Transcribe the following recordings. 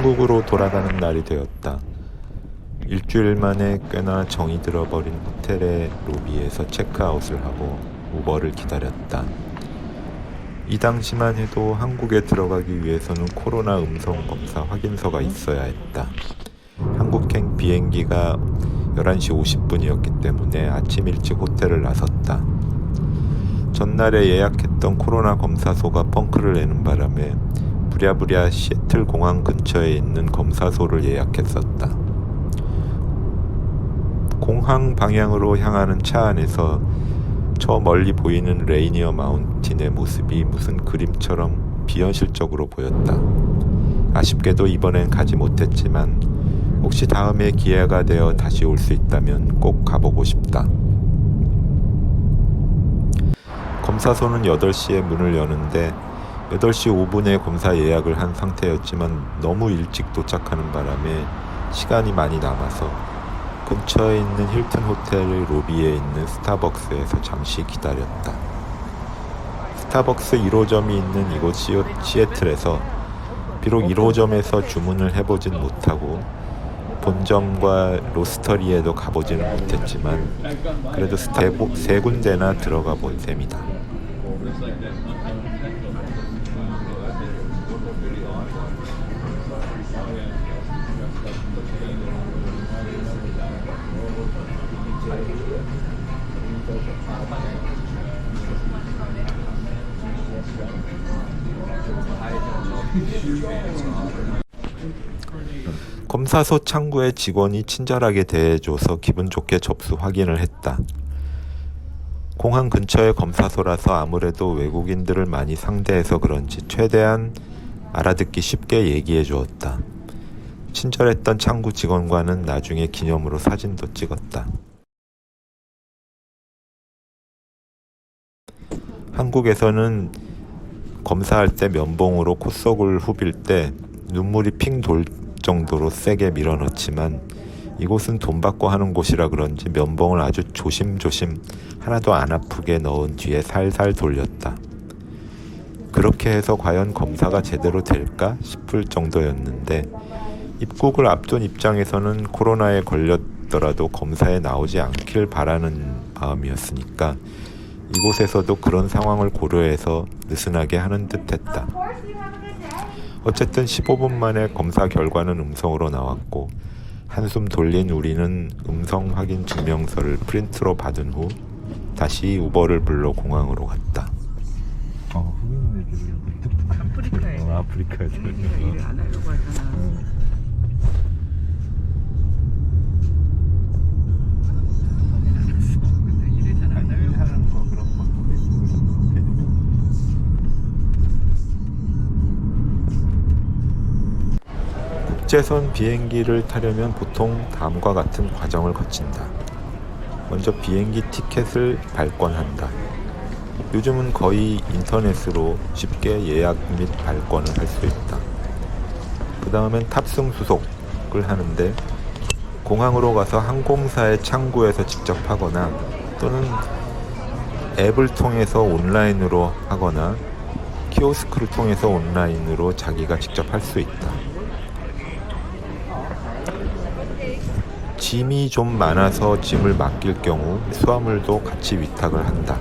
한국으로 돌아가는 날이 되었다. 일주일 만에 꽤나 정이 들어버린 호텔의 로비에서 체크아웃을 하고 우버를 기다렸다. 이 당시만 해도 한국에 들어가기 위해서는 코로나 음성 검사 확인서가 있어야 했다. 한국행 비행기가 11시 50분이었기 때문에 아침 일찍 호텔을 나섰다. 전날에 예약했던 코로나 검사소가 펑크를 내는 바람에 부랴부랴 시애틀 공항 근처에 있는 검사소를 예약했었다. 공항 방향으로 향하는 차 안에서 저 멀리 보이는 레이니어 마운틴의 모습이 무슨 그림처럼 비현실적으로 보였다. 아쉽게도 이번엔 가지 못했지만 혹시 다음에 기회가 되어 다시 올 수 있다면 꼭 가보고 싶다. 검사소는 8시에 문을 여는데 8시 5분에 검사 예약을 한 상태였지만 너무 일찍 도착하는 바람에 시간이 많이 남아서 근처에 있는 힐튼 호텔 로비에 있는 스타벅스에서 잠시 기다렸다. 스타벅스 1호점이 있는 이곳 시애틀에서 비록 1호점에서 주문을 해보진 못하고 본점과 로스터리에도 가보지는 못했지만 그래도 세 군데나 들어가 본 셈이다. 검사소 창구의 직원이 친절하게 대해줘서 기분 좋게 접수 확인을 했다. 공항 근처의 검사소라서 아무래도 외국인들을 많이 상대해서 그런지 최대한 알아듣기 쉽게 얘기해 주었다. 친절했던 창구 직원과는 나중에 기념으로 사진도 찍었다. 한국에서는 검사할 때 면봉으로 콧속을 후빌 때 눈물이 핑 돌 정도로 세게 밀어넣지만 이곳은 돈 받고 하는 곳이라 그런지 면봉을 아주 조심조심 하나도 안 아프게 넣은 뒤에 살살 돌렸다. 그렇게 해서 과연 검사가 제대로 될까 싶을 정도였는데 입국을 앞둔 입장에서는 코로나에 걸렸더라도 검사에 나오지 않길 바라는 마음이었으니까 이곳에서도 그런 상황을 고려해서 느슨하게 하는 듯 했다. 어쨌든 15분 만에 검사 결과는 음성으로 나왔고 한숨 돌린 우리는 음성 확인 증명서를 프린트로 받은 후 다시 우버를 불러 공항으로 갔다. 흑인 애들이 아프리카 애들 일을 안 하려고 하잖아. 국제선 비행기를 타려면 보통 다음과 같은 과정을 거친다. 먼저 비행기 티켓을 발권한다. 요즘은 거의 인터넷으로 쉽게 예약 및 발권을 할 수 있다. 그 다음엔 탑승 수속을 하는데 공항으로 가서 항공사의 창구에서 직접 하거나 또는 앱을 통해서 온라인으로 하거나 키오스크를 통해서 온라인으로 자기가 직접 할 수 있다. 짐이 좀 많아서 짐을 맡길 경우 수화물도 같이 위탁을 한다.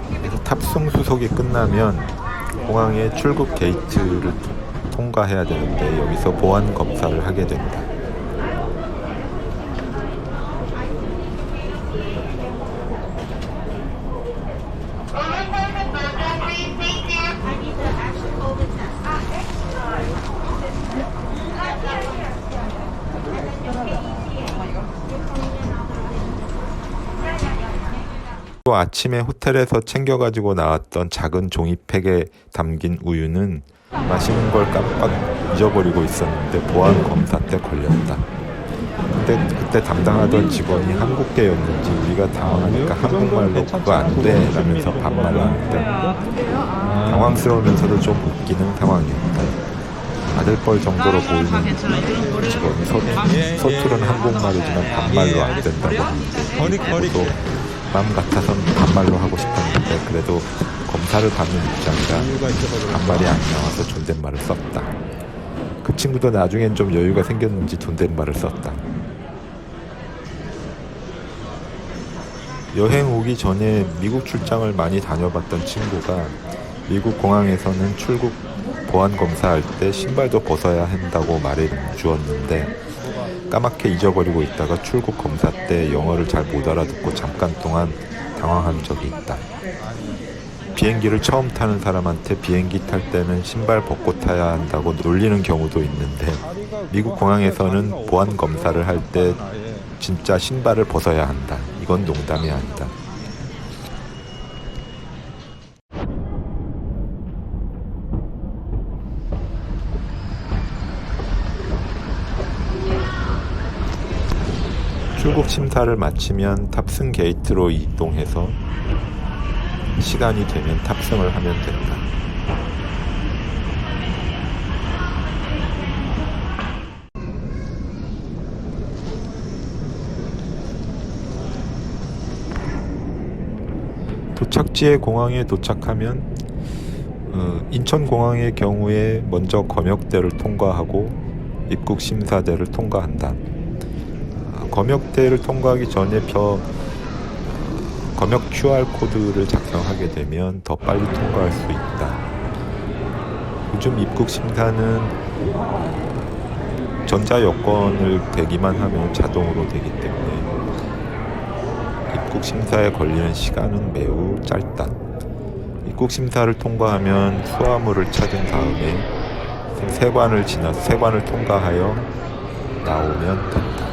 그래서 탑승 수속이 끝나면 공항의 출국 게이트를 통과해야 되는데 여기서 보안 검사를 하게 된다. 또 아침에 호텔에서 챙겨가지고 나왔던 작은 종이팩에 담긴 우유는 마시는 걸 깜빡 잊어버리고 있었는데 보안 검사 때 걸렸다. 근데 그때 담당하던 직원이 한국계였는지 우리가 당황하니까 한국말로 그거 안 돼 라면서 반말을 하는데 당황스러우면서도 좀 웃기는 상황이었다. 아들뻘 정도로 보이는 직원이 서투른 한국말이지만 반말로 안 된다고 하는데 또 마음 같아선 반말로 하고 싶었는데 그래도 검사를 받는 입장이라 반말이 안 나와서 존댓말을 썼다. 그 친구도 나중엔 좀 여유가 생겼는지 존댓말을 썼다. 여행 오기 전에 미국 출장을 많이 다녀봤던 친구가 미국 공항에서는 출국 보안 검사할 때 신발도 벗어야 한다고 말해 주었는데 까맣게 잊어버리고 있다가 출국 검사 때 영어를 잘 못 알아듣고 잠깐 동안 당황한 적이 있다. 비행기를 처음 타는 사람한테 비행기 탈 때는 신발 벗고 타야 한다고 놀리는 경우도 있는데 미국 공항에서는 보안 검사를 할 때 진짜 신발을 벗어야 한다. 이건 농담이 아니다. 출국 심사를 마치면 탑승 게이트로 이동해서 시간이 되면 탑승을 하면 된다. 도착지의 공항에 도착하면 인천공항의 경우에 먼저 검역대를 통과하고 입국 심사대를 통과한다. 검역대를 통과하기 전에 검역 QR코드를 작성하게 되면 더 빨리 통과할 수 있다. 요즘 입국 심사는 전자여권을 대기만 하면 자동으로 되기 때문에 입국 심사에 걸리는 시간은 매우 짧다. 입국 심사를 통과하면 수화물을 찾은 다음에 세관을 통과하여 나오면 된다.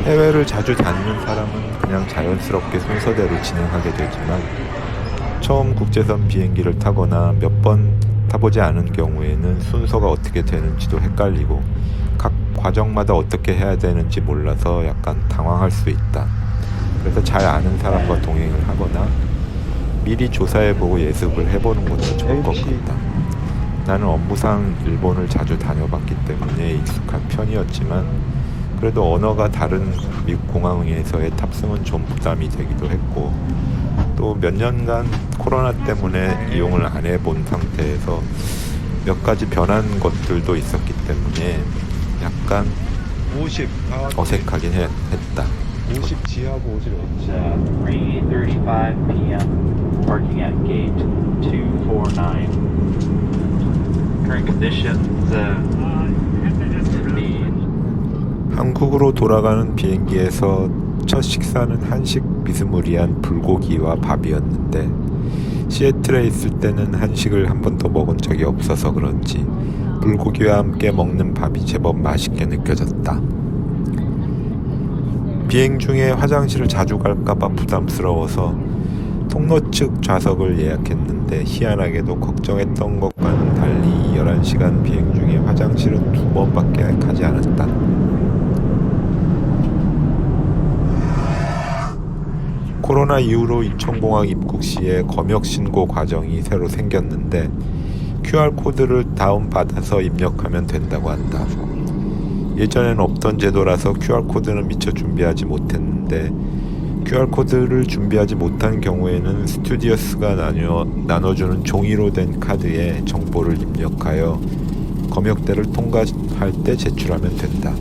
해외를 자주 다니는 사람은 그냥 자연스럽게 순서대로 진행하게 되지만 처음 국제선 비행기를 타거나 몇 번 타보지 않은 경우에는 순서가 어떻게 되는지도 헷갈리고 각 과정마다 어떻게 해야 되는지 몰라서 약간 당황할 수 있다. 그래서 잘 아는 사람과 동행을 하거나 미리 조사해보고 예습을 해보는 것도 좋을 것 같다. 나는 업무상 일본을 자주 다녀봤기 때문에 익숙한 편이었지만 그래도 언어가 다른 미국 공항에서의 탑승은 좀 부담이 되기도 했고 또 몇 년간 코로나 때문에 이용을 안 해본 상태에서 몇 가지 변한 것들도 있었기 때문에 약간 50 어색하긴 했다. 50 지하고 50 3:35 p.m. Parking at gate 249. Current conditions need. 한국으로 돌아가는 비행기에서 첫 식사는 한식 비스무리한 불고기와 밥이었는데 시애틀에 있을 때는 한식을 한 번도 먹은 적이 없어서 그런지 불고기와 함께 먹는 밥이 제법 맛있게 느껴졌다. 비행 중에 화장실을 자주 갈까봐 부담스러워서 통로 측 좌석을 예약했는데 희한하게도 걱정했던 것과는 달리 11시간 비행 중에 화장실은 2번밖에 가지 않았다. 코로나 이후로 인천공항 입국 시에 검역 신고 과정이 새로 생겼는데 QR코드를 다운받아서 입력하면 된다고 한다. 예전엔 없던 제도라서 QR코드는 미처 준비하지 못했는데 QR코드를 준비하지 못한 경우에는 스튜디오스가 나눠주는 종이로 된 카드에 정보를 입력하여 검역대를 통과할 때 제출하면 된다.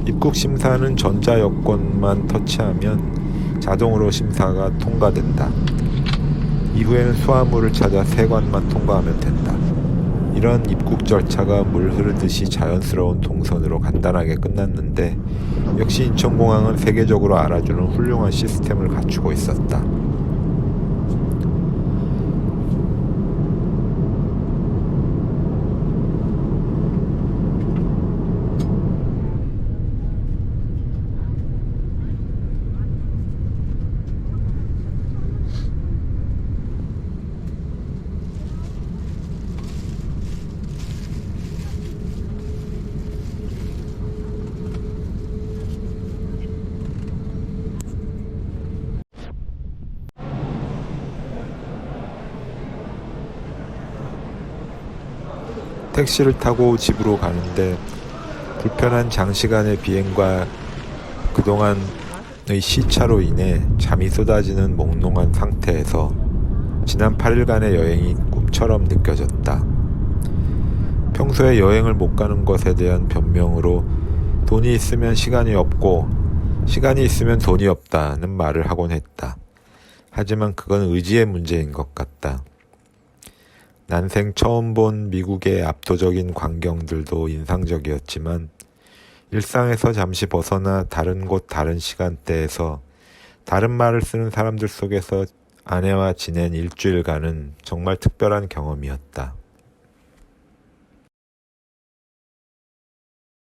입국 심사는 전자여권만 터치하면 자동으로 심사가 통과된다. 이후에는 수화물을 찾아 세관만 통과하면 된다. 이런 입국 절차가 물 흐르듯이 자연스러운 동선으로 간단하게 끝났는데 역시 인천공항은 세계적으로 알아주는 훌륭한 시스템을 갖추고 있었다. 택시를 타고 집으로 가는데 불편한 장시간의 비행과 그동안의 시차로 인해 잠이 쏟아지는 몽롱한 상태에서 지난 8일간의 여행이 꿈처럼 느껴졌다. 평소에 여행을 못 가는 것에 대한 변명으로 돈이 있으면 시간이 없고 시간이 있으면 돈이 없다는 말을 하곤 했다. 하지만 그건 의지의 문제인 것 같다. 난생 처음 본 미국의 압도적인 광경들도 인상적이었지만 일상에서 잠시 벗어나 다른 곳 다른 시간대에서 다른 말을 쓰는 사람들 속에서 아내와 지낸 일주일간은 정말 특별한 경험이었다.